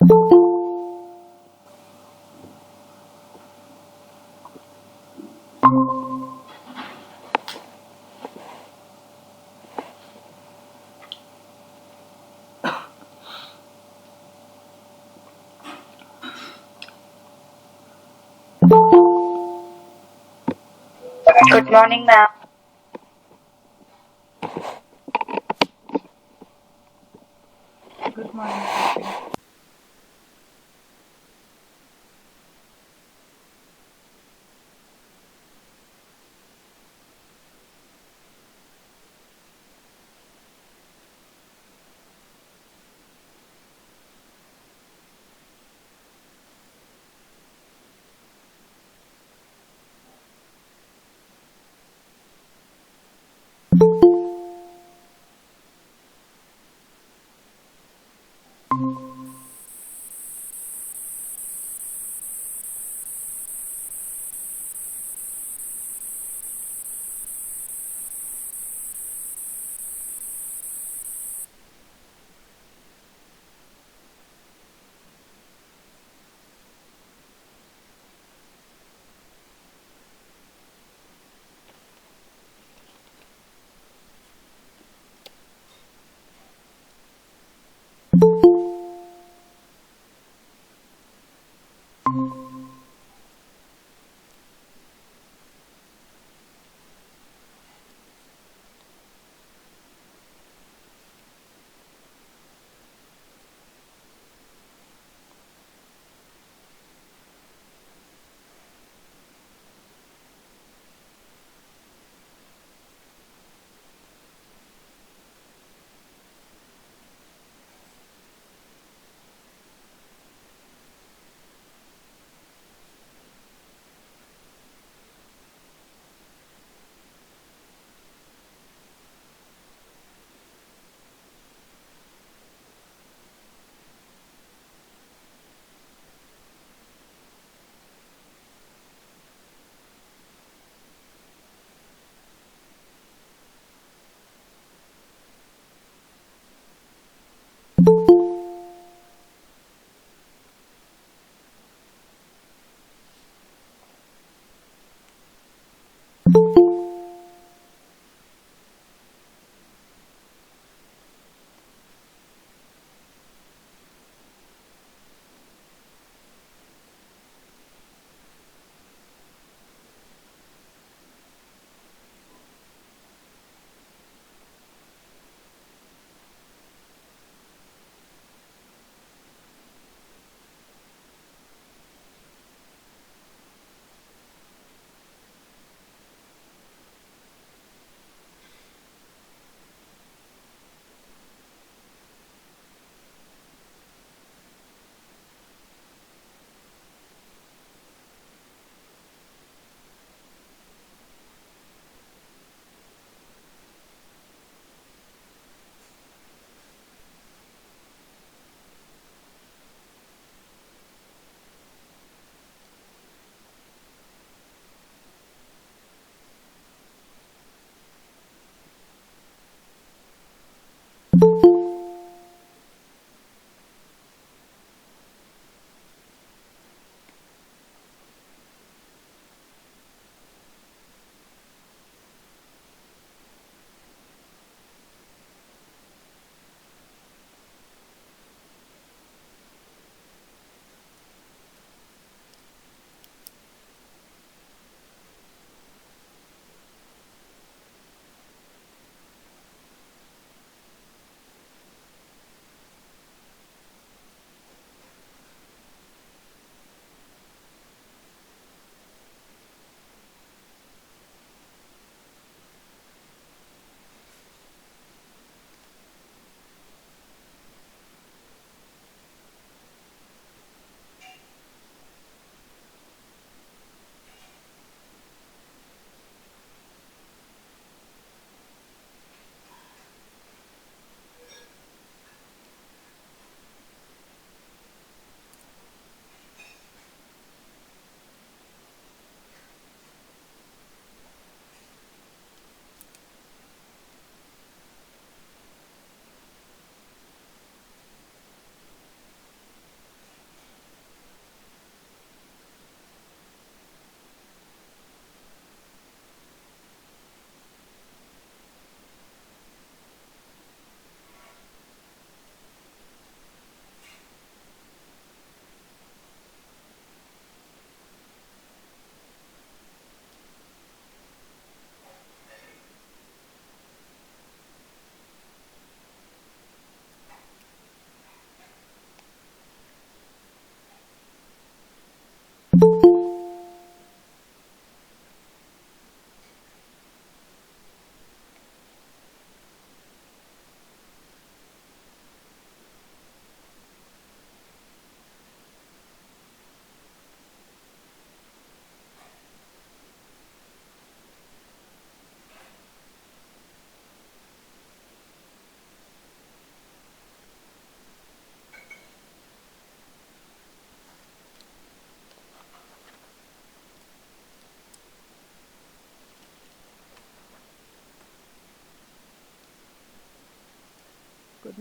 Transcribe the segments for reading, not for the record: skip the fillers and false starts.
Good morning, ma'am. Good morning, Kathy.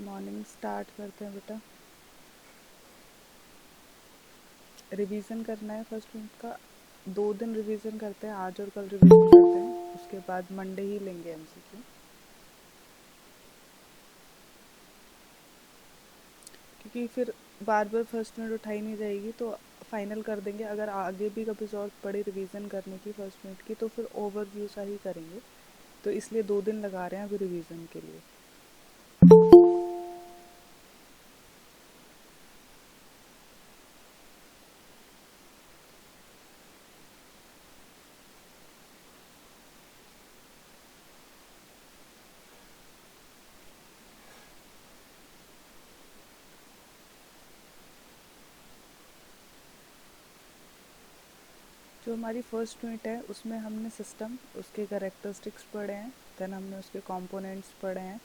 Morning start करते हैं बेटा। रिवीजन करना है फर्स्ट यूनिट का। 2 दिन रिवीजन करते हैं, आज और कल रिवीजन करते हैं, उसके बाद मंडे ही लेंगे एमसीक्यू, क्योंकि फिर बार बार फर्स्ट यूनिट उठाई नहीं जाएगी तो फाइनल कर देंगे। अगर आगे भी कभी जरूरत पड़े रिवीजन करने की फर्स्ट यूनिट की तो फिर ओवरव्यू सा ही करेंगे, तो इसलिए 2 दिन लगा रहे हैं अभी रिवीजन के लिए। जो हमारी फर्स्ट यूनिट है उसमें हमने सिस्टम, उसके कैरेक्टरिस्टिक्स पढ़े हैं, देन हमने उसके कंपोनेंट्स पढ़े हैं,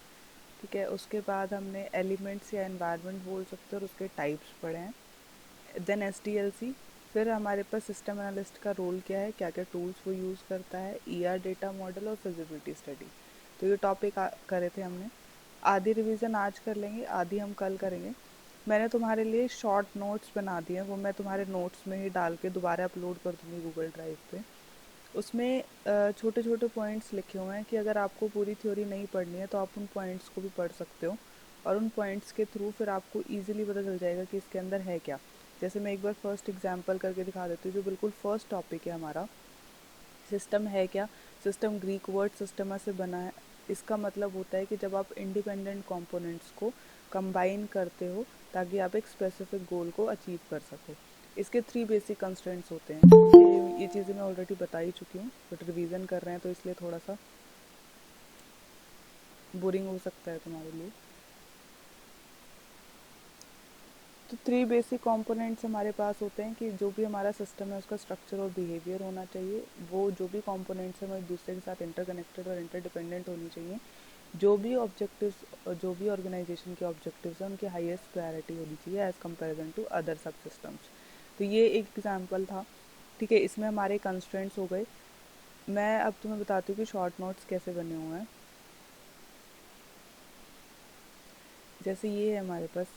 ठीक है। उसके बाद हमने एलिमेंट्स या एनवायरनमेंट बोल सकते हैं और उसके टाइप्स पढ़े हैं। देन एसडीएलसी, फिर हमारे पास सिस्टम एनालिस्ट का रोल क्या है, क्या क्या टूल्स वो यूज़ करता है, ईआर डेटा मॉडल और फिजिबिलिटी स्टडी। तो ये टॉपिक करे थे हमने। आधी रिवीजन आज कर लेंगे, आधी हम कल करेंगे। मैंने तुम्हारे लिए शॉर्ट नोट्स बना दिए हैं, वो मैं तुम्हारे नोट्स में ही डाल के दोबारा अपलोड कर दूँगी गूगल ड्राइव पे। उसमें छोटे छोटे पॉइंट्स लिखे हुए हैं कि अगर आपको पूरी थ्योरी नहीं पढ़नी है तो आप उन पॉइंट्स को भी पढ़ सकते हो, और उन पॉइंट्स के थ्रू फिर आपको इजीली पता चल जाएगा कि इसके अंदर है क्या। जैसे मैं एक बार फर्स्ट एग्जांपल करके दिखा देती हूँ, जो बिल्कुल फर्स्ट टॉपिक है हमारा। सिस्टम है क्या? सिस्टम ग्रीक वर्ड सिस्टमा से बना है। इसका मतलब होता है कि जब आप इंडिपेंडेंट कंपोनेंट्स को कंबाइन करते हो ताकि आप एक स्पेसिफिक गोल को अचीव कर सको। इसके 3 बेसिक कंस्ट्रेंट्स होते हैं। ये चीज़ें मैं ऑलरेडी बता ही चुकी हूँ, बट रिवीजन कर रहे हैं तो इसलिए थोड़ा सा बोरिंग हो सकता है तुम्हारे लिए। तो 3 बेसिक कंपोनेंट्स हमारे पास होते हैं कि जो भी हमारा सिस्टम है उसका स्ट्रक्चर और बिहेवियर होना चाहिए। वो जो भी कंपोनेंट्स हैं वो एक दूसरे के साथ इंटरकनेक्टेड और इंटरडिपेंडेंट होनी चाहिए। जो भी ऑब्जेक्टिव्स, जो भी ऑर्गेनाइजेशन के ऑब्जेक्टिव्स हैं उनकी हाईएस्ट प्रायोरिटी होनी चाहिए एज़ कंपेरिजन टू अदर सब सिस्टम्स। तो ये एक एग्जांपल था, ठीक है। इसमें हमारे कंस्ट्रेंट्स हो गए। मैं अब तुम्हें बताती हूँ कि शॉर्ट नोट्स कैसे बने हुए हैं। जैसे ये है हमारे पास,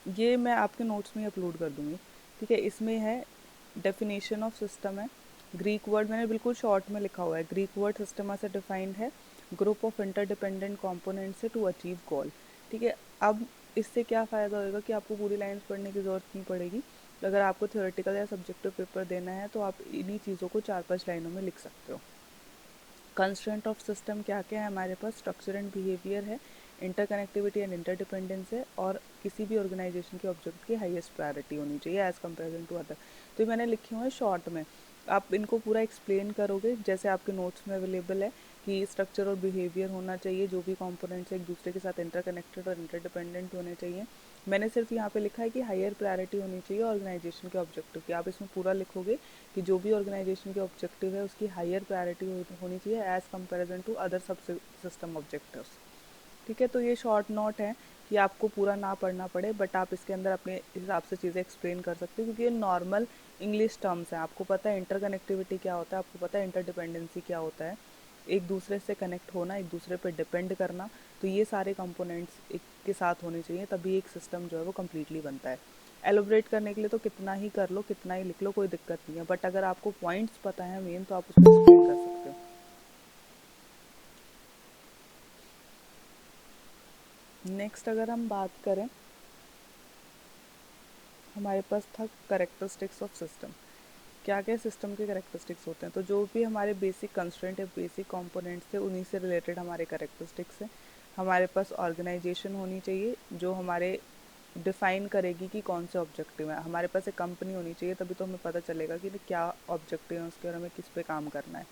ये मैं आपके नोट्स में ही अपलोड कर दूँगी, ठीक है। इसमें है डेफिनेशन ऑफ सिस्टम है। ग्रीक वर्ड मैंने बिल्कुल शॉर्ट में लिखा हुआ है। ग्रीक वर्ड सिस्टमा से डिफाइंड है ग्रुप ऑफ इंटरडिपेंडेंट कंपोनेंट से टू अचीव गोल, ठीक है। अब इससे क्या फ़ायदा होएगा कि आपको पूरी लाइन्स पढ़ने की ज़रूरत नहीं पड़ेगी। अगर आपको थ्योरेटिकल या सब्जेक्टिव पेपर देना है तो आप इन्हीं चीज़ों को 4-5 लाइनों में लिख सकते हो। कंस्ट्रेंट ऑफ सिस्टम क्या क्या है हमारे पास? स्ट्रक्चर एंड बिहेवियर है, इंटरकनेक्टिविटी एंड इंटरडिपेंडेंस है, और किसी भी ऑर्गेनाइजेशन के ऑब्जेक्ट की हाईएस्ट प्रायोरिटी होनी चाहिए एज कंपेरिजन टू अदर। तो ये मैंने लिखे हुए हैं शॉर्ट में। आप इनको पूरा एक्सप्लेन करोगे जैसे आपके नोट्स में अवेलेबल है कि स्ट्रक्चर और बिहेवियर होना चाहिए, जो भी कंपोनेंट्स एक दूसरे के साथ इंटरकनेक्टेड और इंटरडिपेंडेंट होने चाहिए। मैंने सिर्फ यहाँ पे लिखा है कि हायर प्रायोरिटी होनी चाहिए ऑर्गेनाइजेशन के ऑब्जेक्टिव की। आप इसमें पूरा लिखोगे कि जो भी ऑर्गेनाइजेशन के ऑब्जेक्टिव है उसकी हायर प्रायोरिटी होनी चाहिए एज कंपेरिजन टू अदर सब सिस्टम ऑब्जेक्टिव्स, ठीक है। तो ये शॉर्ट नोट है कि आपको पूरा ना पढ़ना पड़े, बट आप इसके अंदर अपने हिसाब से चीज़ें एक्सप्लेन कर सकते हो, क्योंकि ये नॉर्मल इंग्लिश टर्म्स हैं। आपको पता है इंटरकनेक्टिविटी क्या होता है, आपको पता है इंटरडिपेंडेंसी क्या होता है, एक दूसरे से कनेक्ट होना, एक दूसरे पर डिपेंड करना। तो ये सारे कंपोनेंट्स एक के साथ होने चाहिए, तभी एक सिस्टम जो है वो कम्प्लीटली बनता है। एलोबरेट करने के लिए तो कितना ही कर लो, कितना ही लिख लो, कोई दिक्कत नहीं है, बट अगर आपको पॉइंट्स पता है मेन तो आप उसको एक्सप्लेन कर सकते हो। नेक्स्ट अगर हम बात करें, हमारे पास था करेक्टरिस्टिक्स ऑफ सिस्टम। क्या क्या सिस्टम के करेक्टरिस्टिक्स होते हैं? तो जो भी हमारे बेसिक कंस्ट्रेंट है, बेसिक कंपोनेंट्स थे, उन्हीं से रिलेटेड हमारे करेक्टरिस्टिक्स हैं। हमारे पास ऑर्गेनाइजेशन होनी चाहिए जो हमारे डिफाइन करेगी कि कौन से ऑब्जेक्टिव है। हमारे पास एक कंपनी होनी चाहिए, तभी तो हमें पता चलेगा कि क्या ऑब्जेक्टिव है उसके और हमें किस पे काम करना है।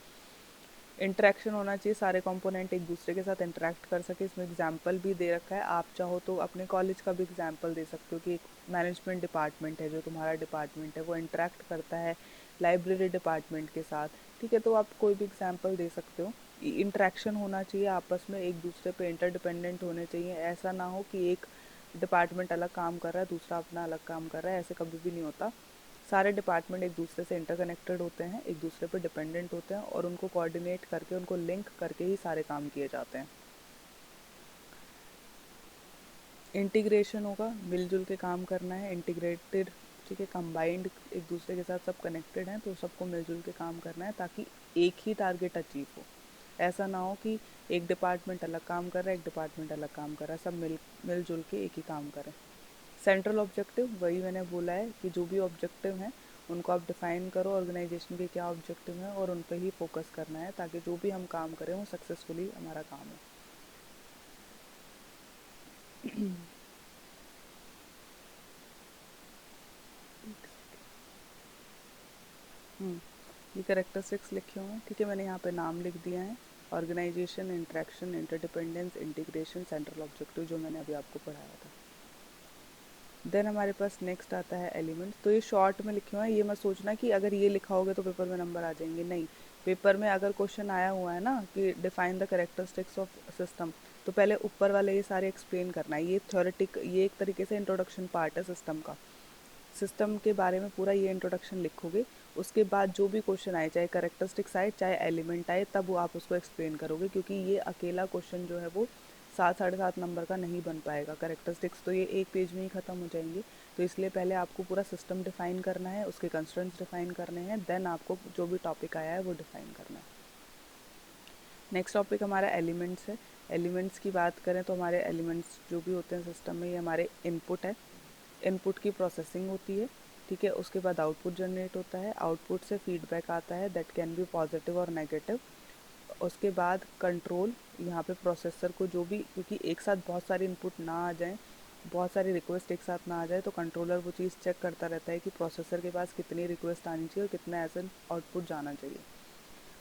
इंटरेक्शन होना चाहिए, सारे कंपोनेंट एक दूसरे के साथ इंटरेक्ट कर सके। इसमें एग्जाम्पल भी दे रखा है, आप चाहो तो अपने कॉलेज का भी एग्जाम्पल दे सकते हो कि एक मैनेजमेंट डिपार्टमेंट है, जो तुम्हारा डिपार्टमेंट है वो इंटरेक्ट करता है लाइब्रेरी डिपार्टमेंट के साथ, ठीक है। तो आप कोई भी एग्जाम्पल दे सकते हो। इंटरेक्शन होना चाहिए आपस में, एक दूसरे पे इंटरडिपेंडेंट होने चाहिए। ऐसा ना हो कि एक डिपार्टमेंट अलग काम कर रहा है, दूसरा अपना अलग काम कर रहा है, ऐसे कभी भी नहीं होता। सारे डिपार्टमेंट एक दूसरे से इंटरकनेक्टेड होते हैं, एक दूसरे पर डिपेंडेंट होते हैं, और उनको कोऑर्डिनेट करके, उनको लिंक करके ही सारे काम किए जाते हैं। इंटीग्रेशन होगा, मिलजुल के काम करना है, इंटीग्रेटेड, ठीक है, कंबाइंड, एक दूसरे के साथ सब कनेक्टेड हैं तो सबको मिलजुल के काम करना है ताकि एक ही टारगेट अचीव हो। ऐसा ना हो कि एक डिपार्टमेंट अलग काम कर रहा है, एक डिपार्टमेंट अलग काम कर रहा है, सब मिलजुल के एक ही काम करें। सेंट्रल ऑब्जेक्टिव, वही मैंने बोला है कि जो भी ऑब्जेक्टिव हैं उनको आप डिफाइन करो, ऑर्गेनाइजेशन के क्या ऑब्जेक्टिव हैं और उन पर ही फोकस करना है ताकि जो भी हम काम करें वो सक्सेसफुली हमारा काम हो। हम्म, ये करेक्टरिस्टिक्स लिखे हुए हैं, ठीक है, मैंने यहाँ पे नाम लिख दिया है। Organisation, interaction, interdependence, integration, central objective, जो मैंने अभी आपको पढ़ाया था। देन हमारे पास नेक्स्ट आता है एलिमेंट्स। तो ये शॉर्ट में लिखे हुए हैं, ये मत सोचना कि अगर ये लिखा होगा तो पेपर में नंबर आ जाएंगे, नहीं। पेपर में अगर क्वेश्चन आया हुआ है ना कि define the characteristics of system, तो पहले ऊपर वाले ये सारे एक्सप्लेन करना है। ये थ्योरेटिक, ये एक तरीके से इंट्रोडक्शन पार्ट है सिस्टम का। सिस्टम के बारे में पूरा ये इंट्रोडक्शन लिखोगे, उसके बाद जो भी क्वेश्चन आए, चाहे करेक्टरिस्टिक्स आए चाहे एलिमेंट आए, तब वो आप उसको एक्सप्लेन करोगे, क्योंकि ये अकेला क्वेश्चन जो है वो 7 साढ़े 7 नंबर का नहीं बन पाएगा। करेक्टरिस्टिक्स तो ये एक पेज में ही ख़त्म हो जाएंगे। तो इसलिए पहले आपको पूरा सिस्टम डिफाइन करना है, उसके कंस्ट्रेंट्स डिफाइन करने हैं, देन आपको जो भी टॉपिक आया है वो डिफाइन करना है। नेक्स्ट टॉपिक हमारा एलिमेंट्स है। एलिमेंट्स की बात करें तो हमारे एलिमेंट्स जो भी होते हैं सिस्टम में, ये हमारे इनपुट है। इनपुट की प्रोसेसिंग होती है, ठीक है, उसके बाद आउटपुट जनरेट होता है, आउटपुट से फीडबैक आता है, दैट कैन बी पॉजिटिव और नेगेटिव। उसके बाद कंट्रोल, यहाँ पे प्रोसेसर को जो भी, क्योंकि एक साथ बहुत सारे इनपुट ना आ जाएं, बहुत सारी रिक्वेस्ट एक साथ ना आ जाए, तो कंट्रोलर वो चीज़ चेक करता रहता है कि प्रोसेसर के पास कितनी रिक्वेस्ट आनी चाहिए और कितना ऐसा आउटपुट जाना चाहिए।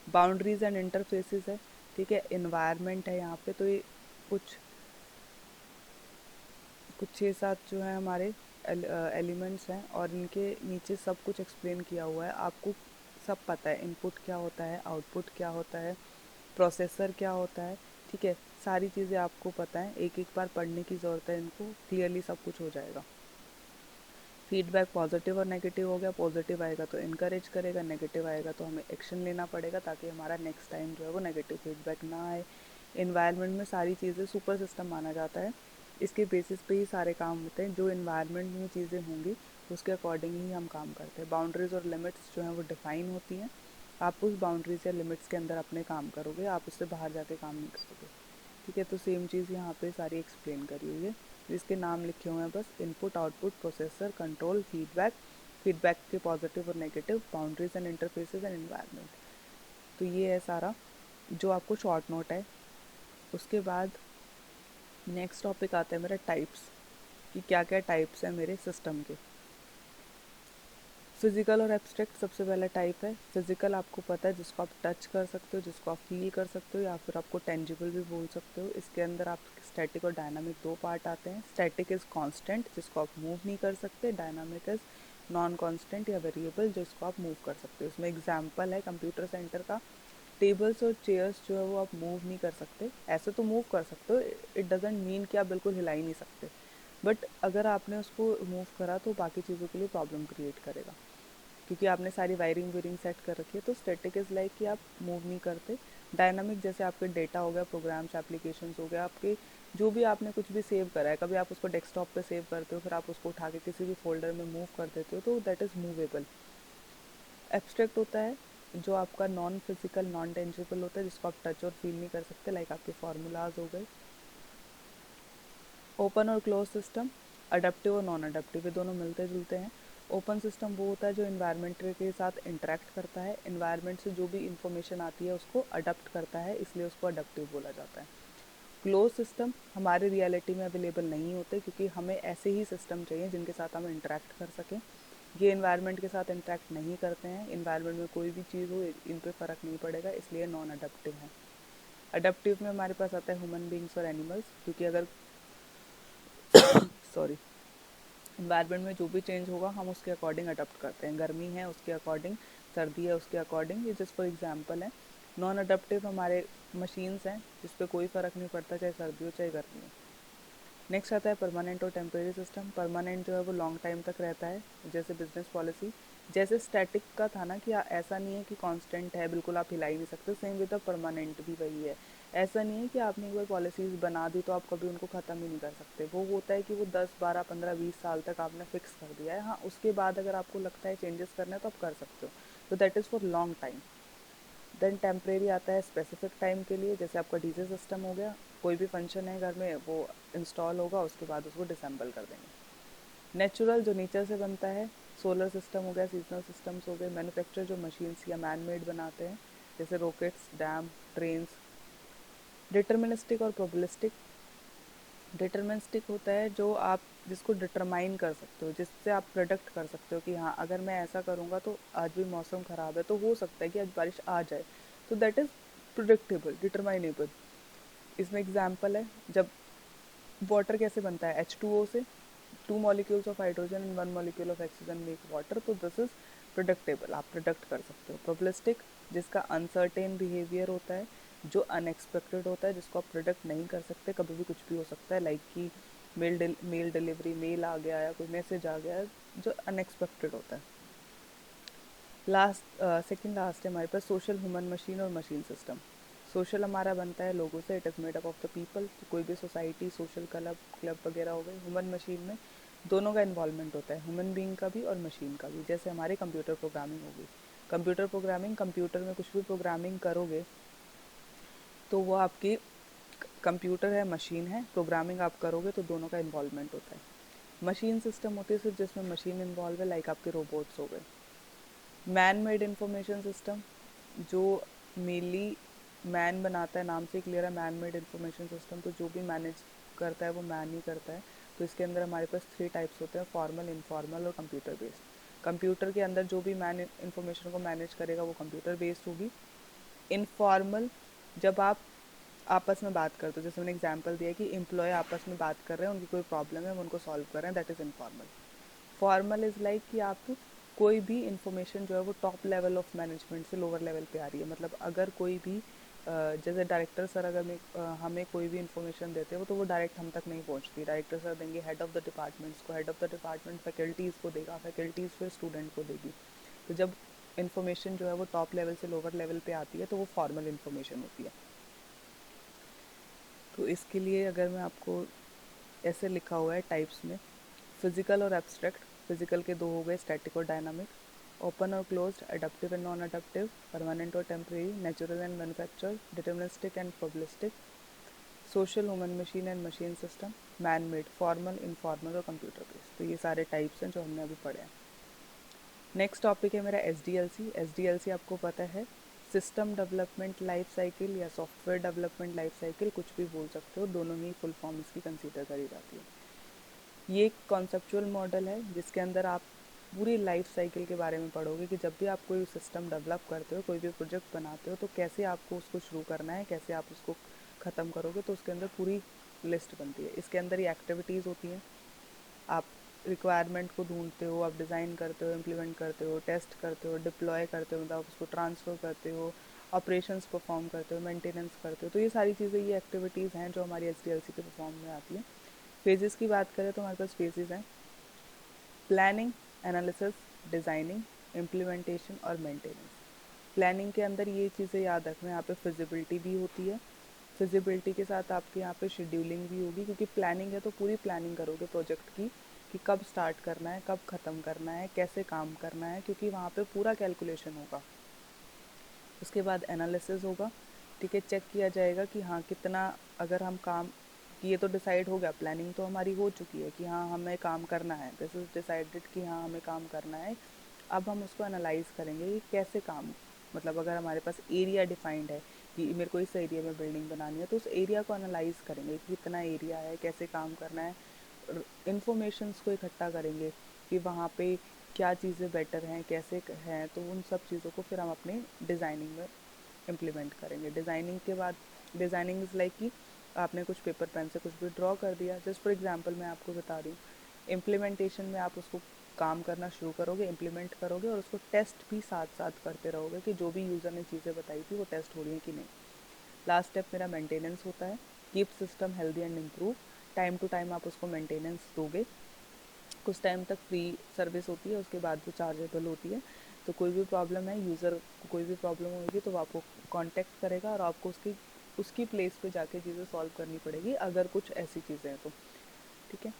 बाउंड्रीज एंड इंटरफेसेस है, ठीक है, इन्वायरमेंट है यहाँ पे। तो ये कुछ कुछ 6 7 जो है हमारे एलिमेंट्स हैं और इनके नीचे सब कुछ एक्सप्लेन किया हुआ है। आपको सब पता है, इनपुट क्या होता है, आउटपुट क्या होता है, प्रोसेसर क्या होता है, ठीक है, सारी चीज़ें आपको पता है। एक एक बार पढ़ने की ज़रूरत है, इनको क्लियरली सब कुछ हो जाएगा। फीडबैक पॉजिटिव और नेगेटिव हो गया, पॉजिटिव आएगा तो इनकरेज करेगा, नेगेटिव आएगा तो हमें एक्शन लेना पड़ेगा ताकि हमारा नेक्स्ट टाइम जो है वो नेगेटिव फीडबैक ना आए। इन्वायरमेंट में सारी चीज़ें सुपर सिस्टम माना जाता है, इसके बेसिस पे ही सारे काम होते हैं। जो इन्वायरमेंट में चीज़ें होंगी उसके अकॉर्डिंग ही हम काम करते हैं। बाउंड्रीज और लिमिट्स जो हैं वो डिफाइन होती हैं, आप उस बाउंड्रीज या लिमिट्स के अंदर अपने काम करोगे, आप उससे बाहर जाके काम नहीं करोगे, ठीक है। तो सेम चीज़ यहाँ पे सारी एक्सप्लेन करी हुई है, जिसके नाम लिखे हुए हैं बस, input, output, processor, control, feedback, feedback के पॉजिटिव और negative, boundaries and interfaces and environment. तो ये है सारा जो आपको शॉर्ट नोट है। उसके बाद नेक्स्ट टॉपिक आता है मेरा टाइप्स, कि क्या क्या टाइप्स हैं मेरे सिस्टम के। फिजिकल और एब्स्ट्रैक्ट सबसे पहला टाइप है। फिजिकल आपको पता है, जिसको आप टच कर सकते हो, जिसको आप फील कर सकते हो, या फिर आपको टेंजिबल भी बोल सकते हो। इसके अंदर आप स्टैटिक और डायनामिक दो पार्ट आते हैं। स्टैटिक इज़ कांस्टेंट, जिसको आप मूव नहीं कर सकते। डायनामिक इज़ नॉन कांस्टेंट या वेरिएबल, जिसको आप मूव कर सकते हो। इसमें एग्जाम्पल है कंप्यूटर सेंटर का, टेबल्स और चेयर्स जो है वो आप मूव नहीं कर सकते। ऐसे तो मूव कर सकते हो, इट डजेंट मीन कि आप बिल्कुल हिला ही नहीं सकते, बट अगर आपने उसको मूव करा तो बाकी चीज़ों के लिए प्रॉब्लम क्रिएट करेगा, क्योंकि आपने सारी वायरिंग वायरिंग सेट कर रखी है। तो स्टैटिक इज़ लाइक कि आप मूव नहीं करते। डायनामिक जैसे आपके डेटा हो गया, प्रोग्राम्स, एप्लीकेशंस हो गया, आपके जो भी आपने कुछ भी सेव करा है, कभी आप उसको डेस्कटॉप पे सेव करते हो, फिर आप उसको उठा के किसी भी फोल्डर में मूव कर देते हो, तो दैट इज़ मूवेबल। एब्स्ट्रैक्ट होता है जो आपका नॉन फिजिकल, नॉन टेंजिबल होता है, जिसको आप टच और फील नहीं कर सकते, लाइक आपके फार्मूलाज हो गए। ओपन और क्लोज सिस्टम, अडेप्टिव और नॉन अडेप्टिव, ये दोनों मिलते जुलते हैं। ओपन सिस्टम वो होता है जो इन्वायरमेंट के साथ इंटरेक्ट करता है, इन्वायरमेंट से जो भी इंफॉर्मेशन आती है उसको अडप्ट करता है, इसलिए उसको अडेप्टिव बोला जाता है। क्लोज सिस्टम हमारे रियलिटी में अवेलेबल नहीं होते, क्योंकि हमें ऐसे ही सिस्टम चाहिए जिनके साथ हम इंटरेक्ट कर सकें। ये इन्वायरमेंट के साथ इंटरेक्ट नहीं करते हैं, इन्वायरमेंट में कोई भी चीज़ हो इन पे फ़र्क नहीं पड़ेगा, इसलिए नॉन अडेप्टिव है। अडेप्टिव में हमारे पास आता है ह्यूमन बींग्स और एनिमल्स, क्योंकि अगर सॉरी, इन्वायरमेंट में जो भी चेंज होगा हम उसके अकॉर्डिंग अडप्ट करते हैं। गर्मी है उसके अकॉर्डिंग, सर्दी है उसके अकॉर्डिंग, ये जस्ट फॉर एग्जांपल है। नॉन अडप्टिव हमारे मशीन्स हैं जिस पे कोई फ़र्क नहीं पड़ता, चाहे सर्दी हो चाहे गर्मी हो। नेक्स्ट आता है परमानेंट और टेम्परेरी सिस्टम। परमानेंट जो है वो लॉन्ग टाइम तक रहता है, जैसे बिजनेस पॉलिसी। जैसे स्टैटिक का था ना कि ऐसा नहीं है कि कांस्टेंट है बिल्कुल आप हिला ही नहीं सकते, सेम विद द परमानेंट भी वही है। ऐसा नहीं है कि आपने एक बार पॉलिसीज़ बना दी तो आप कभी उनको ख़त्म ही नहीं कर सकते। वो होता है कि वो 10 12 15 20 साल तक आपने फिक्स कर दिया है, हाँ उसके बाद अगर आपको लगता है चेंजेस करना है तो आप कर सकते हो, तो that is for long time. Then temporary आता है स्पेसिफिक टाइम के लिए, जैसे आपका डीजे सिस्टम हो गया, कोई भी फंक्शन है घर में वो इंस्टॉल होगा, उसके बाद उसको डिसेंबल कर देंगे। नेचुरल जो नेचर से बनता है, सोलर सिस्टम हो गया, सीजनल सिस्टम्स हो गए। मैन्युफैक्चर जो मशीन्स या मैन मेड बनाते हैं, जैसे रॉकेट्स, डैम, ट्रेन्स। डिटर्मिनिस्टिक और प्रोबेबिलिस्टिक। डिटर्मिनिस्टिक होता है जो आप जिसको डिटरमाइन कर सकते हो, जिससे आप प्रोडक्ट कर सकते हो कि हाँ अगर मैं ऐसा करूँगा तो आज भी मौसम ख़राब है तो हो सकता है कि आज बारिश आ जाए, तो दैट इज़ प्रोडिक्टेबल, डिटरमाइनेबल। इसमें एग्जाम्पल है, जब वाटर कैसे बनता है, H2O से, 2 molecules of hydrogen and 1 molecule of oxygen make water, तो दिस इज प्रोडक्टेबल, आप प्रोडक्ट कर सकते हो। प्रोबेबिलिस्टिक, जिसका अनसर्टेन बिहेवियर होता है, जो अनएक्सपेक्टेड होता है, जिसको आप प्रोडक्ट नहीं कर सकते, कभी भी कुछ भी हो सकता है, लाइक कि मेल डिलीवरी, मेल आ गया या कोई मैसेज आ गया, जो अनएक्सपेक्टेड होता है। लास्ट सेकंड लास्ट है हमारे पास सोशल, ह्यूमन मशीन और मशीन सिस्टम। सोशल हमारा बनता है लोगों से, it is made up of the people, तो कोई भी सोसाइटी, सोशल क्लब क्लब वगैरह हो गए। ह्यूमन मशीन में दोनों का इन्वॉल्वमेंट होता है, ह्यूमन बीइंग का भी और मशीन का भी। जैसे हमारे कंप्यूटर प्रोग्रामिंग होगी, कंप्यूटर प्रोग्रामिंग, कंप्यूटर में कुछ भी प्रोग्रामिंग करोगे तो वो आपकी कंप्यूटर है, मशीन है, प्रोग्रामिंग आप करोगे तो दोनों का इन्वॉल्वमेंट होता है। मशीन सिस्टम होती है सिर्फ जिसमें मशीन इन्वॉल्व है, लाइक आपके रोबोट्स हो गए। मैन मेड इंफॉर्मेशन सिस्टम, जो मेनली मैन बनाता है, नाम से क्लियर है मैन मेड इंफॉर्मेशन सिस्टम, तो जो भी मैनेज करता है वो मैन ही करता है। तो इसके अंदर हमारे पास 3 टाइप्स होते हैं, फॉर्मल, इनफॉर्मल और कंप्यूटर बेस्ड। कंप्यूटर के अंदर जो भी मैन इंफॉर्मेशन को मैनेज करेगा वो कंप्यूटर बेस्ड होगी। इनफॉर्मल, जब आप आपस में बात करते हो, जैसे मैंने एग्जांपल दिया कि एम्प्लॉय आपस में बात कर रहे हैं, उनकी कोई प्रॉब्लम है वो उनको सॉल्व कर रहे हैं, that is informal. Formal is like कि आप कोई भी इंफॉर्मेशन जो है वो टॉप लेवल ऑफ मैनेजमेंट से लोअर लेवल पे आ रही है, मतलब अगर कोई भी जैसे डायरेक्टर सर अगर हमें कोई भी इन्फॉर्मेशन देते हो तो वो डायरेक्ट हम तक नहीं पहुंचती, डायरेक्टर सर देंगे हेड ऑफ द डिपार्टमेंट्स को, head of the department faculties को देगा, फैकल्टीज़ फिर स्टूडेंट को देगी। तो जब इन्फॉर्मेशन जो है वो टॉप लेवल से लोअर लेवल पे आती है तो वो फॉर्मल इन्फॉर्मेशन होती है। तो इसके लिए अगर मैं आपको ऐसे लिखा हुआ है टाइप्स में, फिजिकल और एब्स्ट्रैक्ट। फिजिकल के दो हो गए, स्टैटिक और डायनामिक। ओपन और closed, adaptive and non adaptive, permanent और temporary, natural and manufactured, deterministic and probabilistic, social, human machine and machine system, man made, formal, informal और कंप्यूटर बेस्ड। तो ये सारे टाइप्स हैं जो हमने अभी पढ़े हैं। नेक्स्ट टॉपिक है मेरा SDLC। SDLC आपको पता है, सिस्टम डेवलपमेंट लाइफ साइकिल या सॉफ्टवेयर डेवलपमेंट लाइफ साइकिल, कुछ भी बोल सकते हो, दोनों ही फुल फॉर्म इसकी कंसीडर करी जाती है। ये एक कॉन्सेप्चुअल मॉडल है जिसके अंदर आप पूरी लाइफ साइकिल के बारे में पढ़ोगे कि जब भी आप कोई सिस्टम डेवलप करते हो, कोई भी प्रोजेक्ट बनाते हो, तो कैसे आपको उसको शुरू करना है, कैसे आप उसको ख़त्म करोगे, तो उसके अंदर पूरी लिस्ट बनती है। इसके अंदर ये एक्टिविटीज़ होती हैं, आप रिक्वायरमेंट को ढूंढते हो, आप डिज़ाइन करते हो, इम्प्लीमेंट करते हो, टेस्ट करते हो, डिप्लॉय करते हो, मतलब आप उसको ट्रांसफ़र करते हो, ऑपरेशंस परफॉर्म करते हो, मेंटेनेंस करते हो। तो ये सारी चीज़ें, ये एक्टिविटीज़ हैं जो हमारी SDLC के परफॉर्म में आती हैं। फेजेस की बात करें तो हमारे पास फेजेस हैं, प्लानिंग, एनालिसिस, डिज़ाइनिंग, इम्प्लीमेंटेशन और मेंटेनेंस। प्लानिंग के अंदर ये चीज़ें याद रखना, यहाँ पे फिजिबिलिटी भी होती है, फिजिबिलिटी के साथ आपके यहाँ पे शेड्यूलिंग भी होगी, क्योंकि प्लानिंग है तो पूरी प्लानिंग करोगे प्रोजेक्ट की कि कब स्टार्ट करना है, कब ख़त्म करना है, कैसे काम करना है, क्योंकि वहाँ पे पूरा कैलकुलेशन होगा। उसके बाद एनालिसिस होगा, ठीक है, चेक किया जाएगा कि हाँ कितना, अगर हम काम, कि ये तो डिसाइड हो गया, प्लानिंग तो हमारी हो चुकी है कि हाँ हमें काम करना है, दिस इज़ डिसाइडेड कि हाँ हमें काम करना है। अब हम उसको एनालाइज करेंगे कि कैसे काम, मतलब अगर हमारे पास एरिया डिफाइंड है कि मेरे को इस एरिया में बिल्डिंग बनानी है, तो उस एरिया को एनालाइज करेंगे कि कितना एरिया है, कैसे काम करना है, इंफॉर्मेशंस को इकट्ठा करेंगे कि वहाँ पे क्या चीज़ें बेटर हैं, कैसे हैं, तो उन सब चीज़ों को फिर हम अपने डिज़ाइनिंग में इम्प्लीमेंट करेंगे। डिज़ाइनिंग के बाद, डिज़ाइनिंग इज़ लाइक कि आपने कुछ पेपर पेन से कुछ भी ड्रॉ कर दिया, जस्ट फॉर एग्जांपल मैं आपको बता रही हूँ। इम्प्लीमेंटेशन में आप उसको काम करना शुरू करोगे, इम्प्लीमेंट करोगे और उसको टेस्ट भी साथ साथ करते रहोगे कि जो भी यूज़र ने चीज़ें बताई थी वो टेस्ट हो रही हैं कि नहीं। लास्ट स्टेप मेरा मेंटेनेंस होता है, keep system healthy and improve. Time to time आप उसको मेंटेनेंस दोगे, कुछ टाइम तक फ्री सर्विस होती है, उसके बाद वो चार्जेबल होती है। तो कोई भी प्रॉब्लम है, यूज़र को कोई भी प्रॉब्लम होगी तो वो आपको कांटेक्ट करेगा और आपको उसकी उसकी प्लेस पे जाके चीज़ें सॉल्व करनी पड़ेगी अगर कुछ ऐसी चीज़ें हैं तो। ठीक है।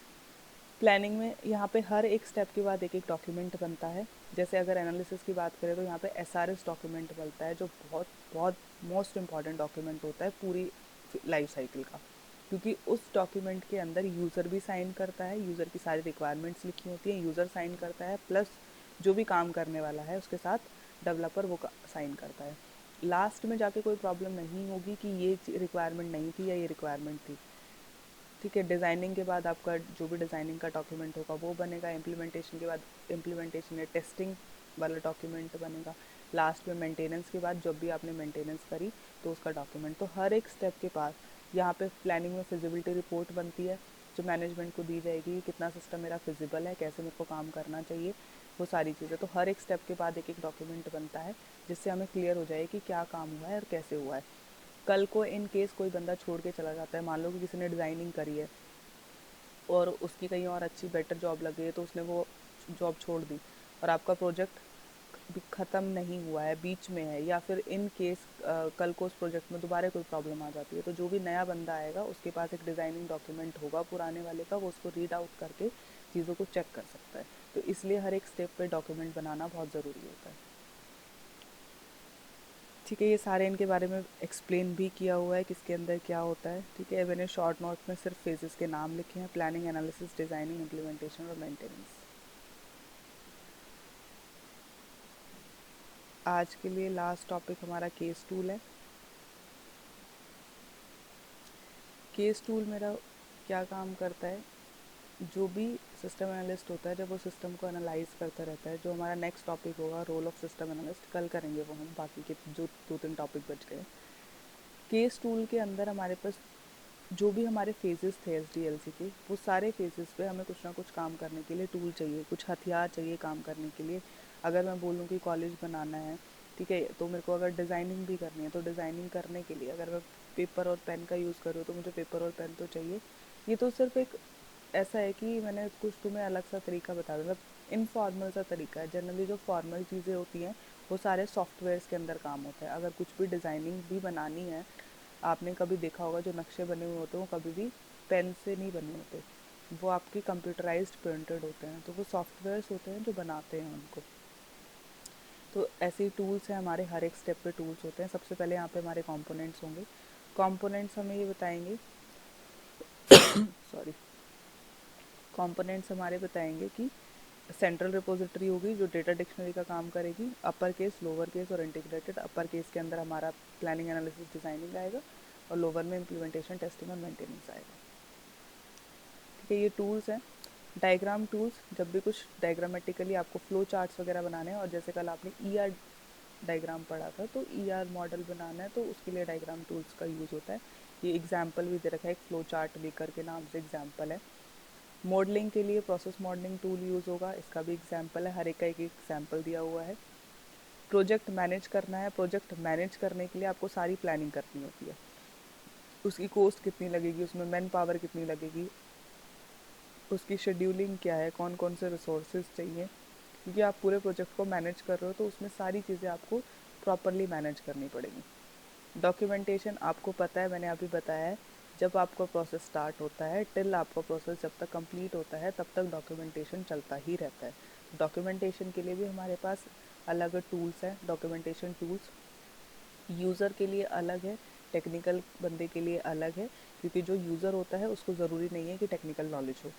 प्लानिंग में यहाँ पे हर एक स्टेप के बाद एक एक डॉक्यूमेंट बनता है। जैसे अगर एनालिसिस की बात करें तो यहाँ पे एसआरएस डॉक्यूमेंट बनता है, जो बहुत बहुत मोस्ट इम्पॉर्टेंट डॉक्यूमेंट होता है पूरी लाइफ साइकिल का, क्योंकि उस डॉक्यूमेंट के अंदर यूज़र भी साइन करता है, यूज़र की सारी रिक्वायरमेंट्स लिखी होती हैं, यूज़र साइन करता है, प्लस जो भी काम करने वाला है उसके साथ डेवलपर वो साइन करता है। लास्ट में जाके कोई प्रॉब्लम नहीं होगी कि ये रिक्वायरमेंट नहीं थी या ये रिक्वायरमेंट थी। ठीक है। डिज़ाइनिंग के बाद आपका जो भी डिज़ाइनिंग का डॉक्यूमेंट होगा वो बनेगा, इम्प्लीमेंटेशन के बाद इम्प्लीमेंटेशन या टेस्टिंग वाला डॉक्यूमेंट बनेगा, लास्ट में मेंटेनेंस के बाद जब भी आपने मेंटेनेंस करी तो उसका डॉक्यूमेंट। तो हर एक स्टेप के पास यहाँ पे प्लानिंग में फिजिबिलिटी रिपोर्ट बनती है जो मैनेजमेंट को दी जाएगी, कितना सिस्टम मेरा फिजिबल है, कैसे मेरे को काम करना चाहिए, वो सारी चीज़ें। तो हर एक स्टेप के बाद एक एक डॉक्यूमेंट बनता है जिससे हमें क्लियर हो जाए कि क्या काम हुआ है और कैसे हुआ है। कल को इन केस कोई बंदा छोड़ के चला जाता है, मान लो कि किसी ने डिज़ाइनिंग करी है और उसकी कहीं और अच्छी बेटर जॉब लग गई है तो उसने वो जॉब छोड़ दी और आपका प्रोजेक्ट भी ख़त्म नहीं हुआ है, बीच में है, या फिर इन केस कल को उस प्रोजेक्ट में दोबारा कोई प्रॉब्लम आ जाती है, तो जो भी नया बंदा आएगा उसके पास एक डिज़ाइनिंग डॉक्यूमेंट होगा पुराने वाले का, वो उसको रीड आउट करके चीज़ों को चेक कर सकता है। तो इसलिए हर एक स्टेप पे डॉक्यूमेंट बनाना बहुत ज़रूरी होता है। ठीक है। ये सारे इनके बारे में एक्सप्लेन भी किया हुआ है किसके अंदर क्या होता है। ठीक है। मैंने शॉर्ट नोट में सिर्फ फेजेस के नाम लिखे हैं: प्लानिंग, एनालिसिस, डिज़ाइनिंग, इम्प्लीमेंटेशन और मेंटेनेंस। आज के लिए लास्ट टॉपिक हमारा केस टूल है। केस टूल मेरा क्या काम करता है, जो भी सिस्टम एनालिस्ट होता है जब वो सिस्टम को एनालाइज करता रहता है, जो हमारा नेक्स्ट टॉपिक होगा रोल ऑफ सिस्टम एनालिस्ट, कल करेंगे वो हम, बाकी के जो 2-3 टॉपिक बच गए। केस टूल के अंदर हमारे पास जो भी हमारे फेजेस थे एसडीएलसी के, वो सारे फेजेस पे हमें कुछ ना कुछ काम करने के लिए टूल चाहिए, कुछ हथियार चाहिए काम करने के लिए। अगर मैं बोलूँ कि कॉलेज बनाना है, ठीक है, तो मेरे को अगर डिज़ाइनिंग भी करनी है तो डिज़ाइनिंग करने के लिए अगर मैं पेपर और पेन का यूज़ कर रही हूँ तो मुझे पेपर और पेन तो चाहिए। ये तो सिर्फ एक ऐसा है कि मैंने कुछ तुम्हें अलग सा तरीका बता दिया, मतलब इनफॉर्मल सा तरीका है। जनरली जो फॉर्मल चीज़ें होती हैं वो सारे सॉफ्टवेयर्स के अंदर काम होता है। अगर कुछ भी डिज़ाइनिंग भी बनानी है, आपने कभी देखा होगा जो नक्शे बने हुए होते हैं वो कभी भी पेन से नहीं बने होते, वो आपके कंप्यूटराइज्ड प्रिंटेड होते हैं, तो वो सॉफ्टवेयर्स होते हैं जो बनाते हैं उनको। तो ऐसे ही टूल्स हैं हमारे, हर एक स्टेप पे टूल्स होते हैं। सबसे पहले यहाँ पे हमारे कंपोनेंट्स होंगे। कंपोनेंट्स हमें ये बताएंगे सॉरी, कंपोनेंट्स हमारे बताएंगे कि सेंट्रल रिपोजिटरी होगी जो डेटा डिक्शनरी का काम करेगी, अपर केस, लोअर केस और इंटीग्रेटेड। अपर केस के अंदर हमारा प्लानिंग, एनालिसिस, डिज़ाइनिंग आएगा और लोअर में इम्प्लीमेंटेशन, टेस्टिंग और मेंटेनेंस आएगा। ठीक है। ये टूल्स हैं। डायग्राम टूल्स, जब भी कुछ डायग्रामेटिकली आपको फ्लो चार्ट्स वगैरह बनाने हैं, और जैसे कल आपने ईआर डायग्राम पढ़ा था तो ईआर मॉडल बनाना है तो उसके लिए डायग्राम टूल्स का यूज़ होता है। ये एग्जाम्पल भी दे रखा है, एक फ्लो चार्ट मेकर के नाम से एग्जाम्पल है। मॉडलिंग के लिए प्रोसेस मॉडलिंग टूल यूज़ होगा, इसका भी एग्जाम्पल है, हर एक का एक एग्जाम्पल दिया हुआ है। प्रोजेक्ट मैनेज करना है, प्रोजेक्ट मैनेज करने के लिए आपको सारी प्लानिंग करनी होती है, उसकी कॉस्ट कितनी लगेगी, उसमें मैन पावर कितनी लगेगी, उसकी शेड्यूलिंग क्या है, कौन कौन से रिसोर्सेज चाहिए, क्योंकि आप पूरे प्रोजेक्ट को मैनेज कर रहे हो तो उसमें सारी चीज़ें आपको प्रॉपरली मैनेज करनी पड़ेगी। डॉक्यूमेंटेशन आपको पता है, मैंने अभी बताया है, जब आपका प्रोसेस स्टार्ट होता है टिल आपका प्रोसेस जब तक कंप्लीट होता है तब तक डॉक्यूमेंटेशन चलता ही रहता है। डॉक्यूमेंटेशन के लिए भी हमारे पास अलग टूल्स हैं, डॉक्यूमेंटेशन टूल्स यूज़र के लिए अलग है, टेक्निकल बंदे के लिए अलग है, क्योंकि जो यूज़र होता है उसको ज़रूरी नहीं है कि टेक्निकल नॉलेज हो,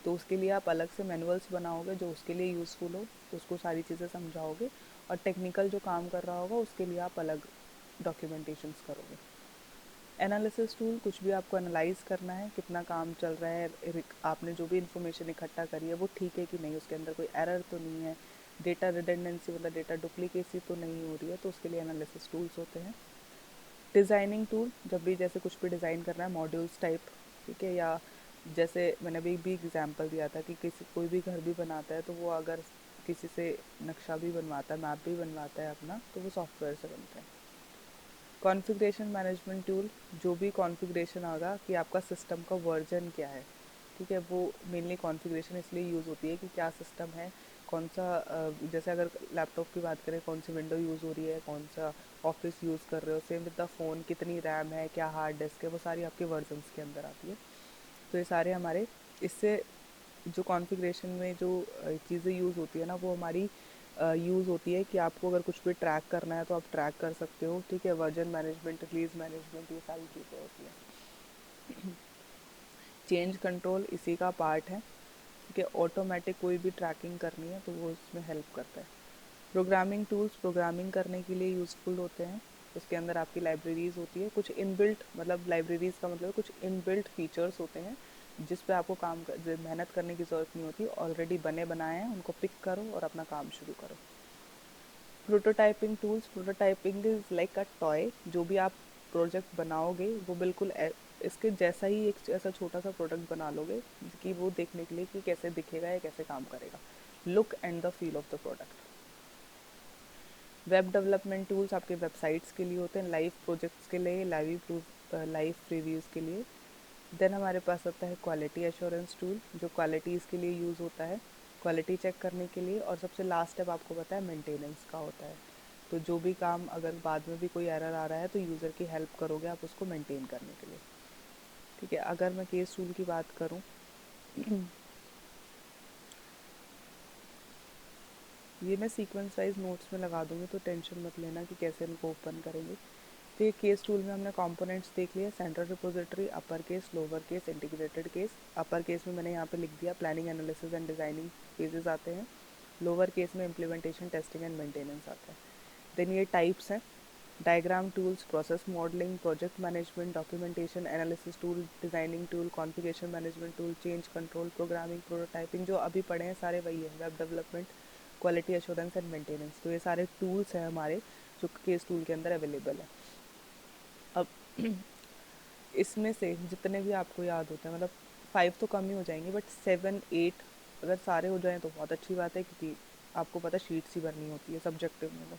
तो उसके लिए आप अलग से मैनुअल्स बनाओगे जो उसके लिए यूज़फुल हो, तो उसको सारी चीज़ें समझाओगे, और टेक्निकल जो काम कर रहा होगा उसके लिए आप अलग डॉक्यूमेंटेशंस करोगे। एनालिसिस टूल, कुछ भी आपको एनालाइज करना है, कितना काम चल रहा है, आपने जो भी इन्फॉर्मेशन इकट्ठा करी है वो ठीक है कि नहीं, उसके अंदर कोई एरर तो नहीं है, डेटा रिडंडेंसी मतलब डेटा डुप्लीकेसी तो नहीं हो रही है, तो उसके लिए एनालिसिस टूल्स होते हैं। डिज़ाइनिंग टूल, जब भी जैसे कुछ भी डिज़ाइन करना है मॉड्यूल्स टाइप, ठीक है, या जैसे मैंने अभी भी एग्जांपल दिया था कि किसी कोई भी घर भी बनाता है तो वो अगर किसी से नक्शा भी बनवाता है, मैप भी बनवाता है अपना, तो वो सॉफ्टवेयर से बनता है। कॉन्फ़िगरेशन मैनेजमेंट टूल, जो भी कॉन्फ़िगरेशन होगा कि आपका सिस्टम का वर्जन क्या है, ठीक है, वो मेनली कॉन्फ़िगरेशन इसलिए यूज़ होती है कि क्या सिस्टम है, कौन सा जैसे अगर लैपटॉप की बात करें, कौन सी विंडो यूज़ हो रही है, कौन सा ऑफिस यूज़ कर रहे हो, सेम विद द फ़ोन, कितनी रैम है, क्या हार्ड डिस्क है, वो सारी आपके वर्जन्स के अंदर आती है। तो ये सारे हमारे इससे जो कॉन्फ़िगरेशन में जो चीज़ें यूज़ होती है ना, वो हमारी यूज़ होती है कि आपको अगर कुछ भी ट्रैक करना है तो आप ट्रैक कर सकते हो, ठीक है। वर्जन मैनेजमेंट, रिलीज़ मैनेजमेंट, ये सारी चीज़ें होती हैं। चेंज कंट्रोल इसी का पार्ट है, ठीक है। ऑटोमेटिक कोई भी ट्रैकिंग करनी है तो वो इसमें हेल्प करता है। प्रोग्रामिंग टूल्स प्रोग्रामिंग करने के लिए यूज़फुल होते हैं। उसके अंदर आपकी लाइब्रेरीज़ होती है, कुछ इनबिल्ट, मतलब लाइब्रेरीज़ का मतलब कुछ इनबिल्ट फीचर्स होते हैं जिस पे आपको मेहनत करने की ज़रूरत नहीं होती, ऑलरेडी बने बनाए हैं, उनको पिक करो और अपना काम शुरू करो। Prototyping tools, prototyping is like a toy. जो भी आप प्रोजेक्ट बनाओगे वो बिल्कुल इसके जैसा ही एक ऐसा छोटा सा प्रोडक्ट बना लोगे कि वो देखने के लिए कि कैसे दिखेगा या कैसे काम करेगा। Look and the feel of the product. Web development tools आपके वेबसाइट्स के लिए होते हैं, लाइव प्रोजेक्ट्स के लिए, लाइव रिव्यूज़ के लिए। देन हमारे पास आता है क्वालिटी एश्योरेंस टूल, जो क्वालिटीज़ के लिए यूज़ होता है, क्वालिटी चेक करने के लिए। और सबसे लास्ट स्टेप आपको पता है मेंटेनेंस का होता है। तो जो भी काम अगर बाद में भी कोई एरर आ रहा है तो यूज़र की हेल्प करोगे आप उसको मेंटेन करने के लिए, ठीक है। अगर मैं केस टूल की बात करूँ, ये मैं सीक्वेंस वाइज नोट्स में लगा दूंगी, तो टेंशन मत लेना कि कैसे इनको ओपन करेंगे। तो ये केस टूल में हमने कंपोनेंट्स देख लिया, central repository, upper case, lower case, integrated case. Upper case में मैंने यहाँ पे लिख दिया planning, analysis and designing phases आते हैं। लोअर केस में इम्प्लीमेंटेशन, टेस्टिंग एंड मेंटेनेंस आता है। देन ये टाइप्स हैं, diagram tools, process modelling, project management, documentation, analysis tool, designing tool, configuration management tool, change control, programming, prototyping. जो अभी पढ़े हैं सारे वही है, web development, quality assurance and maintenance. तो ये सारे टूल्स हैं हमारे जो केस टूल के अंदर अवेलेबल है। अब इसमें से जितने भी आपको याद होते हैं, मतलब 5 तो कम ही हो जाएंगे, बट 7 8 अगर सारे हो जाएं तो बहुत अच्छी बात है, क्योंकि आपको पता शीट्स ही भरनी होती है सब्जेक्टिव में।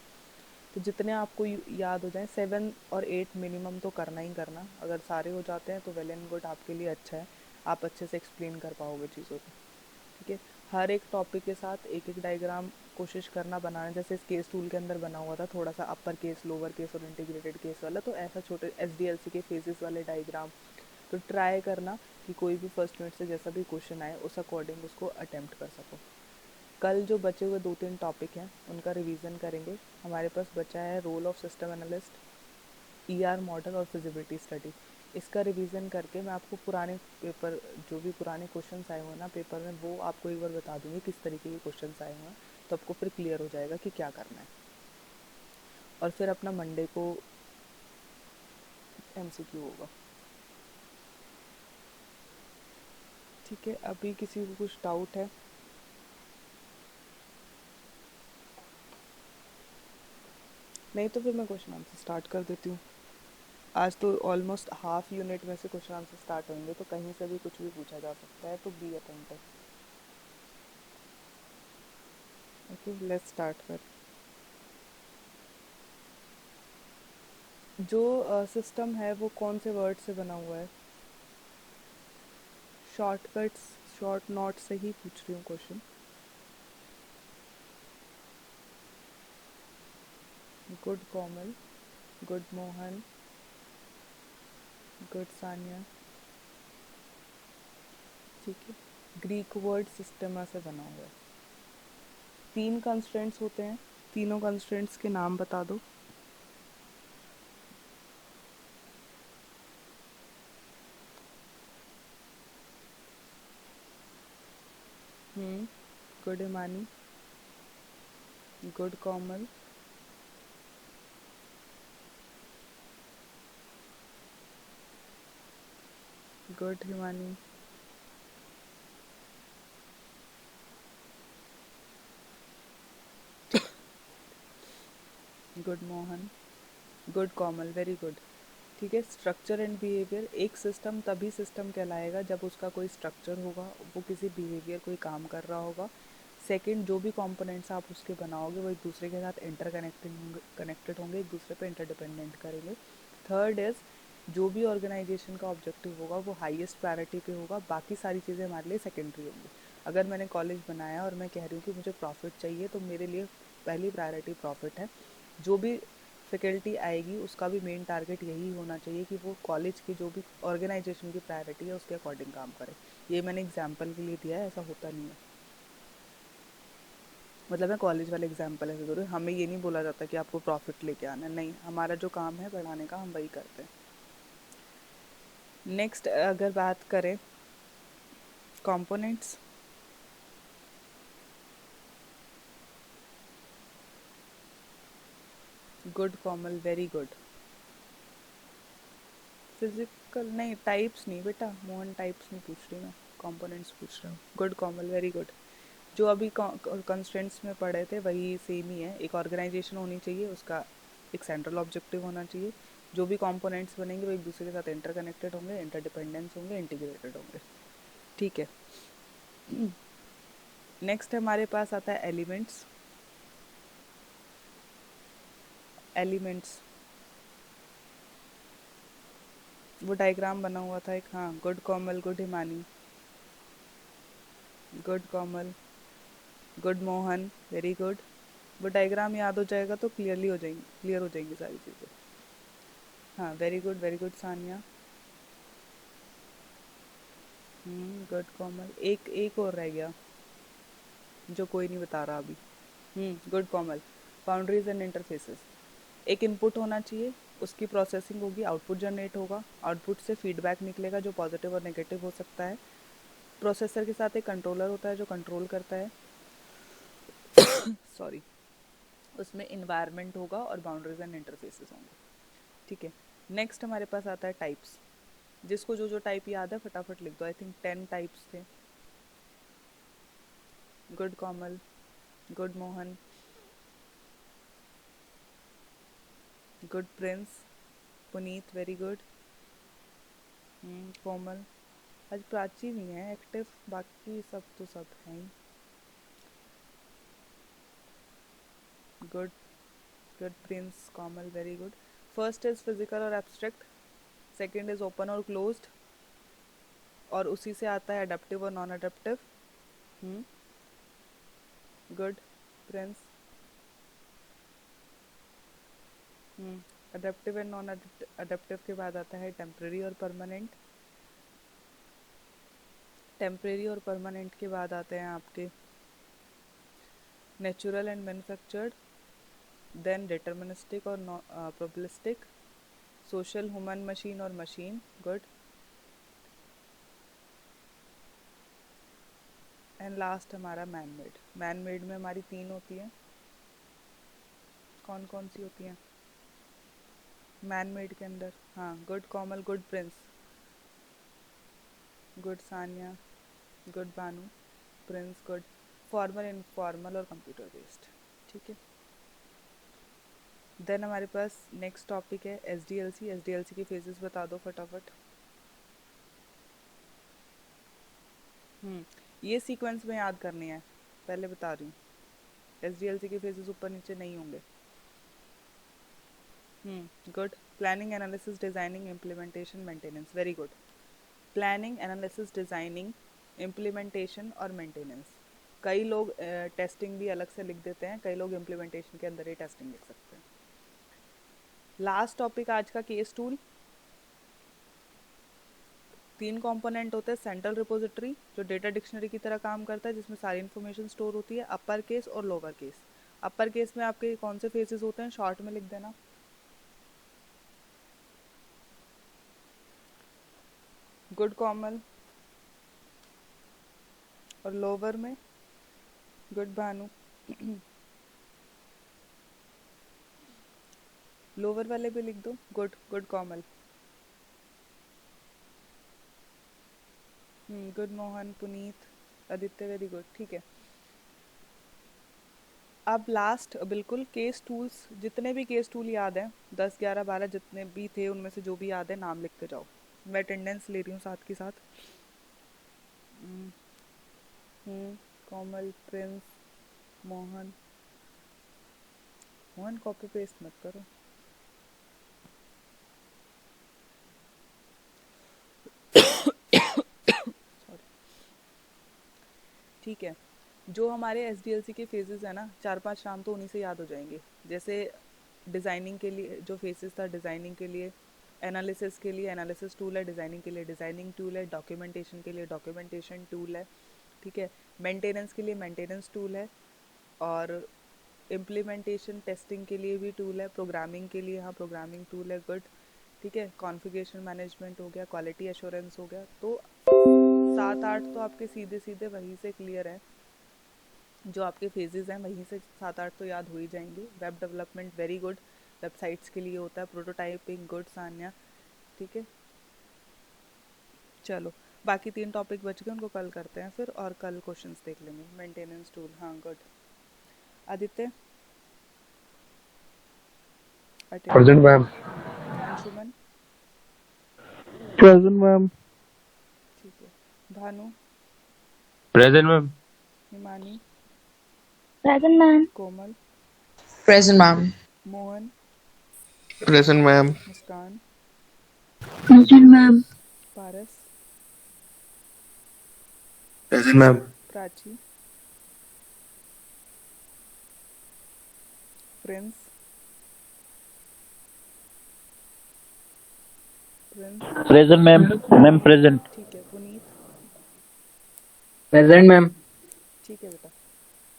तो जितने आपको याद हो जाएं, 7 और 8 मिनिमम तो करना ही करना। अगर सारे हो जाते हैं तो वेल एंड गुड, आपके लिए अच्छा है, आप अच्छे से एक्सप्लेन कर पाओगे चीज़ों को, ठीक है। हर एक टॉपिक के साथ एक एक डायग्राम कोशिश करना बनाना, जैसे इस केस टूल के अंदर बना हुआ था थोड़ा सा अपर केस, लोअर केस और इंटीग्रेटेड केस वाला, तो ऐसा छोटे SDLC के फेजेस वाले डायग्राम। तो ट्राई करना कि कोई भी फर्स्ट मिनट से जैसा भी क्वेश्चन आए उस अकॉर्डिंग उसको अटेम्प्ट कर सको। कल जो बचे हुए 2 3 टॉपिक हैं उनका रिवीजन करेंगे। हमारे पास बचा है role of system analyst, ER model और फिजिबिलिटी स्टडी। इसका रिवीजन करके मैं आपको पुराने पेपर, जो भी पुराने क्वेश्चंस आए हुए हैं ना पेपर में, वो आपको एक बार बता दूंगी किस तरीके के क्वेश्चंस आए हुए हैं। तो आपको फिर क्लियर हो जाएगा कि क्या करना है। और फिर अपना मंडे को MCQ होगा, ठीक है। अभी किसी को कुछ डाउट है? नहीं तो फिर मैं क्वेश्चन आंसर स्टार्ट कर देती हूँ। आज तो ऑलमोस्ट हाफ यूनिट में से क्वेश्चन आंसर स्टार्ट होंगे, तो कहीं से भी कुछ भी पूछा जा सकता है, तो be attentive. Okay, let's start फिर। जो सिस्टम है वो कौन से वर्ड से बना हुआ है? शॉर्टकट्स, शॉर्ट नोट से ही पूछ रही हूँ question. Good Komal, good Mohan, good Sania, ठीक है। ग्रीक वर्ड सिस्टमा से बना हुआ है। 3 कंस्ट्रेंट्स होते हैं, तीनों कंस्ट्रेंट्स के नाम बता दो। Good Himani, good Komal, good Himani, good Mohan, good Komal, very good, ठीक है। स्ट्रक्चर एंड बिहेवियर, एक सिस्टम तभी सिस्टम कहलाएगा जब उसका कोई स्ट्रक्चर होगा, वो किसी बिहेवियर कोई काम कर रहा होगा। सेकंड, जो भी कंपोनेंट्स आप उसके बनाओगे वो एक दूसरे के साथ इंटरकनेक्टेड होंगे, कनेक्टेड होंगे, एक दूसरे पे इंटरडिपेंडेंट करेंगे। थर्ड इज़ जो भी ऑर्गेनाइजेशन का ऑब्जेक्टिव होगा वो हाईएस्ट प्रायोरिटी पे होगा, बाकी सारी चीज़ें हमारे लिए सेकेंडरी होंगी। अगर मैंने कॉलेज बनाया और मैं कह रही हूँ कि मुझे प्रॉफिट चाहिए, तो मेरे लिए पहली प्रायोरिटी प्रॉफिट है। जो भी फैकल्टी आएगी उसका भी मेन टारगेट यही होना चाहिए कि वो कॉलेज की जो भी ऑर्गेनाइजेशन की प्रायोरिटी है उसके अकॉर्डिंग काम करे। ये मैंने एग्जाम्पल के लिए दिया है, ऐसा होता नहीं है। मतलब मैं कॉलेज वाले एग्जाम्पल ऐसे दे रही हूँ, हमें ये नहीं बोला जाता कि आपको प्रॉफिट लेके आना है, नहीं, हमारा जो काम है पढ़ाने का हम वही करते हैं। नेक्स्ट अगर बात करें components, good Komal very good. Physical नहीं, टाइप्स नहीं बेटा, मोहन टाइप्स नहीं पूछ रही मैं, कंपोनेंट्स पूछ रहा हूँ। Good Komal very good. जो अभी कंस्ट्रेंट्स में पढ़े थे वही सेम ही है। एक ऑर्गेनाइजेशन होनी चाहिए, उसका एक सेंट्रल ऑब्जेक्टिव होना चाहिए, जो भी कंपोनेंट्स बनेंगे वो एक दूसरे के साथ इंटरकनेक्टेड होंगे, इंटरडिपेंडेंस होंगे, इंटीग्रेटेड होंगे। ठीक है। नेक्स्ट हमारे पास आता है एलिमेंट्स। एलिमेंट्स, वो डायग्राम बना हुआ था एक, हाँ, good Komal good Himani, good Komal good Mohan very good. वो डायग्राम याद हो जाएगा तो क्लियर हो जाएंगी सारी चीज़ें। हाँ, वेरी गुड सानिया। गुड कोमल, एक एक और रह गया जो कोई नहीं बता रहा अभी। Good Komal, boundaries and interfaces. एक इनपुट होना चाहिए, उसकी प्रोसेसिंग होगी, आउटपुट जनरेट होगा, आउटपुट से फीडबैक निकलेगा जो पॉजिटिव और नेगेटिव हो सकता है। प्रोसेसर के साथ एक कंट्रोलर होता है जो कंट्रोल करता है, सॉरी, उसमें इन्वायरमेंट होगा और बाउंड्रीज एंड इंटरफेसेस होंगे। ठीक है। नेक्स्ट हमारे पास आता है टाइप्स। जिसको जो जो टाइप याद है फटाफट लिख दो, आई थिंक 10 टाइप्स थे। Good Komal, good Mohan, good Prince, Puneet very good. Komal, आज प्राची नहीं है एक्टिव, बाकी सब तो सब हैं ही। Good, good Prince, Komal very good. First is physical और एब्स्ट्रैक्ट, सेकंड इज ओपन और क्लोज्ड, और उसी से आता है अडेप्टिव और non adaptive. Hmm good Prince. Adaptive and non adaptive के बाद आता है टेम्परेरी और परमानेंट। टेम्परेरी और परमानेंट के बाद आते हैं आपके natural and manufactured, then deterministic और प्रोबेबिलिस्टिक, सोशल, ह्यूमन, मशीन और मशीन। गुड। एंड लास्ट हमारा मैन मेड। मैन मेड में हमारी तीन होती हैं, कौन कौन सी होती हैं मैन मेड के अंदर? हाँ, good Komal, good Prince, good Sania, good Banu, Prince good. Formal, informal और कंप्यूटर बेस्ड। ठीक है। देन हमारे पास नेक्स्ट टॉपिक है S D L C. S D L C के फेजेस बता दो फटाफट। हम्म ये सीक्वेंस में याद करनी है, पहले बता रही हूँ। एस डी एल सी के फेजेस ऊपर नीचे नहीं होंगे। Good. Planning, analysis, designing, implementation, maintenance, very good. Planning, analysis, designing, implementation और मेंटेनेंस। कई लोग टेस्टिंग भी अलग से लिख देते हैं, कई लोग इम्प्लीमेंटेशन के अंदर ही टेस्टिंग लिख सकते हैं। लास्ट टॉपिक आज का, केस टूल। तीन कंपोनेंट होते हैं, सेंट्रल रिपोजिटरी जो डेटा डिक्शनरी की तरह काम करता है, जिसमें सारी इन्फॉर्मेशन स्टोर होती है, अपर केस और लोअर केस। अपर केस में आपके कौन से फेजेस होते हैं, शॉर्ट में लिख देना। गुड कॉमन, और लोअर में गुड भानु। लोअर वाले भी लिख दो, good, good Komal, good Mohan, Puneet, Aditya very good. ठीक है। अब लास्ट बिल्कुल केस टूल्स, जितने भी केस टूल याद हैं, 10 11 12 जितने भी थे उनमें से जो भी याद है नाम लिखते जाओ। मैं अटेंडेंस ले रही हूँ साथ के साथ। हम्म Komal, Prince, Mohan. Mohan copy paste मत करो। ठीक है। जो हमारे एसडीएलसी के फेजेस है ना, 4-5 नाम तो उन्हीं से याद हो जाएंगे। जैसे डिज़ाइनिंग के लिए जो फेजेस था, डिज़ाइनिंग के लिए एनालिसिस के लिए एनालिसिस टूल है, डिज़ाइनिंग के लिए डिज़ाइनिंग टूल है, डॉक्यूमेंटेशन के लिए डॉक्यूमेंटेशन टूल है, ठीक है। मेंटेनेंस के लिए मेंटेनेंस टूल है, और इम्प्लीमेंटेशन टेस्टिंग के लिए भी टूल है, प्रोग्रामिंग के लिए हाँ प्रोग्रामिंग टूल है, गुड, ठीक है। कॉन्फ़िगरेशन मैनेजमेंट हो गया, क्वालिटी एश्योरेंस हो गया। तो 7-8 तो आपके सीधे सीधे वहीं से क्लियर है। जो आपके फेजेस हैं वहीं से 7-8 तो याद हो ही जाएंगे। Web development very good, websites के लिए होता है। प्रोटोटाइपिंग गुड सान्या, ठीक है। चलो, बाकी 3 टॉपिक बच गए, उनको कल करते हैं फिर, और कल क्वेश्चंस देख लेंगे। मेंटेनेंस टूल, हाँ good. Aditya, Present, attendance. ma'am. Anshuman, Present, ma'am. ठीक है। Bhanu, Present, ma'am. Himani, Present, ma'am. कोमल, Present, ma'am. Mohan, Present, ma'am. मुस्कान, Present, ma'am. पारस, Present, ma'am. Prachi, Prince, Prince, Present, ma'am. Ma'am, present. ठीक है। Puneet, Present, ma'am. ठीक है बेटा।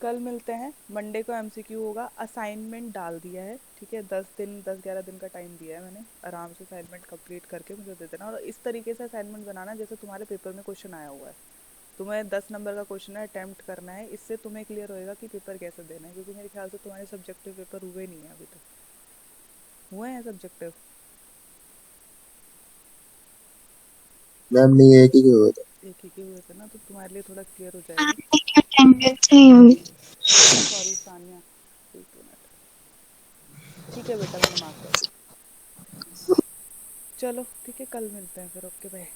कल मिलते हैं। मंडे को एमसीक्यू होगा। असाइनमेंट डाल दिया है, ठीक है। 10-11 दिन का टाइम दिया है मैंने। आराम से असाइनमेंट कंप्लीट करके मुझे दे देना, और इस तरीके से असाइनमेंट बनाना जैसे तुम्हारे पेपर में क्वेश्चन आया हुआ है। तुम्हें 10 नंबर का क्वेश्चन है, अटेम्प्ट करना है। इससे तुम्हें क्लियर होएगा कि पेपर कैसे देना है, क्योंकि मेरे ख्याल से तुम्हारे सब्जेक्टिव पेपर हुए नहीं है अभी तक। हुए हैं सब्जेक्टिव? मैम नहीं, एक ही हुआ था। एक ही के हुए थे ना, तो तुम्हारे लिए थोड़ा क्लियर हो जाएगा। Attendance नहीं हुई। सॉरी सानिया, एक मिनट। ठीक है बेटा, मैंने मार्क कर दी। चलो ठीक है, कल मिलते हैं फिर। Okay bye.